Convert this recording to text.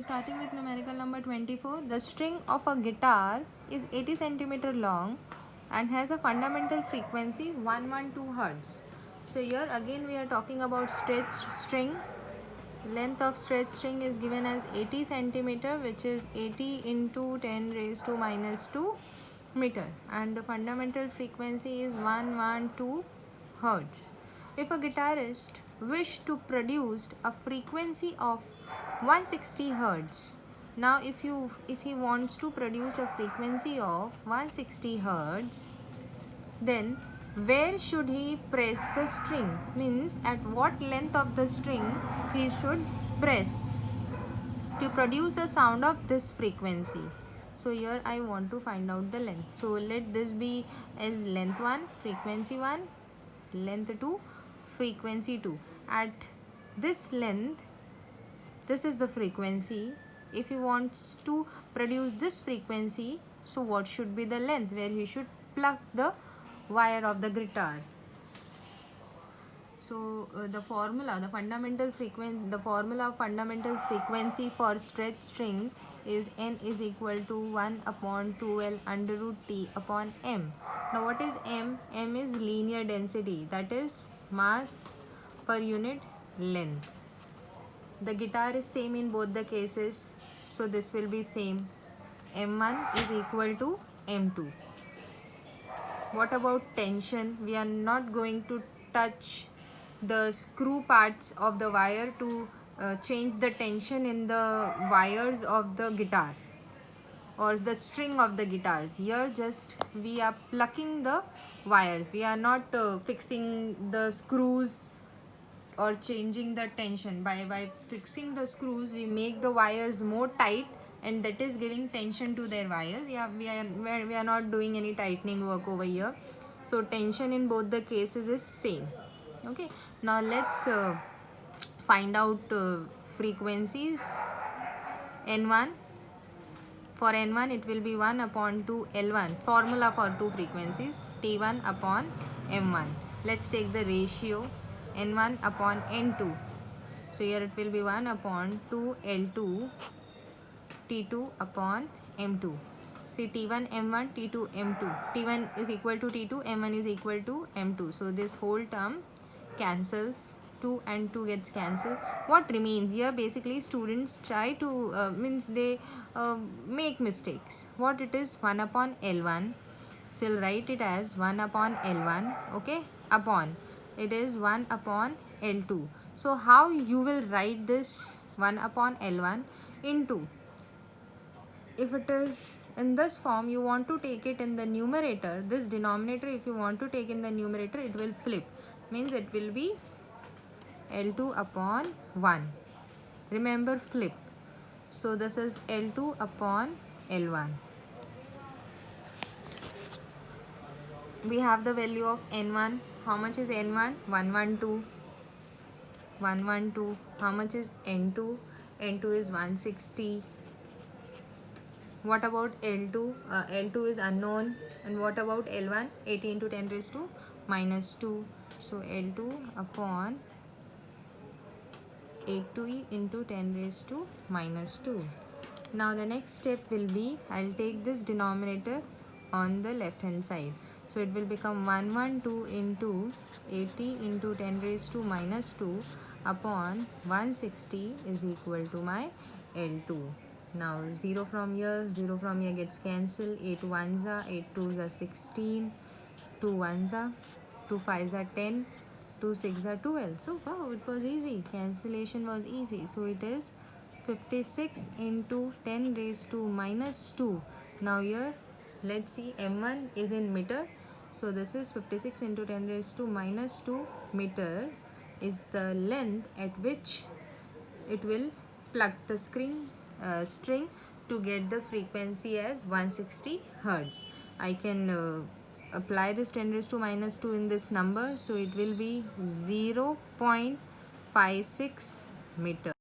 starting with numerical number 24. The string of a guitar is 80 centimeter long and has a fundamental frequency 112 Hz. So here again we are talking about stretched string. Length of stretched string is given as 80 centimeter, which is 80 into 10 raised to minus 2 meter, and the fundamental frequency is 112 Hz. If a guitarist wished to produce a frequency of 160 Hz, now if he wants to produce a frequency of 160 Hz, then where should he press the string? Means at what length of the string he should press to produce a sound of this frequency. So here I want to find out the length. So let this be as length 1, frequency 1, length 2, frequency 2. At this length, this is the frequency. If he wants to produce this frequency, so what should be the length where he should plug the wire of the guitar? So the formula of fundamental frequency for stretched string is N is equal to 1 upon 2L under root T upon M. Now what is M? M is linear density, that is mass per unit length. The guitar is same in both the cases, so this will be same. M1 is equal to M2. What about tension? We are not going to touch the screw parts of the wire to change the tension in the wires of the guitar or the string of the guitars. Here just we are plucking the wires. We are not fixing the screws or changing the tension. By fixing the screws, we make the wires more tight, and that is giving tension to their wires. Yeah, we are not doing any tightening work over here. So tension in both the cases is same. Okay, now let's find out frequencies. N1, for N1 it will be 1 upon 2 L1, formula for two frequencies, T1 upon M1. Let's take the ratio N1 upon N2. So here it will be 1 upon 2 L2, T2 upon M2. See, T1 M1, T2 M2. T1 is equal to T2, M1 is equal to M2. So this whole term cancels, 2 and 2 gets cancelled. What remains here? Basically students try to means they make mistakes. What it is? 1 upon L1. So you'll write it as 1 upon L1. Okay, upon it is 1 upon L2. So how you will write this 1 upon L1 into? If it is in this form, you want to take it in the numerator, this denominator, if you want to take in the numerator, it will flip. Means it will be L2 upon 1. Remember, flip. So this is L2 upon L1. We have the value of N1. How much is N1? 112. 112. How much is N2? N2 is 160. What about L2? L2 is unknown. And what about L1? 80 into 10 raised to minus 2. So L2 upon 80 into 10 raised to minus 2. Now the next step will be, I'll take this denominator on the left hand side. So it will become 112 into 80 into 10 raised to minus 2 upon 160 is equal to my L2. Now 0 from here gets cancelled. 8 1s are 8 2s are 16, 2 1s are 2 5s are 10, 2 6s are 12. So wow, it was easy. Cancellation was easy. So it is 56 into 10 raised to minus 2. Now here let's see, M1 is in meter. So this is 56 into 10 raised to minus 2 meter is the length at which it will plug the string to get the frequency as 160 Hz. I can apply this 10 raised to minus 2 in this number. So it will be 0.56 meter.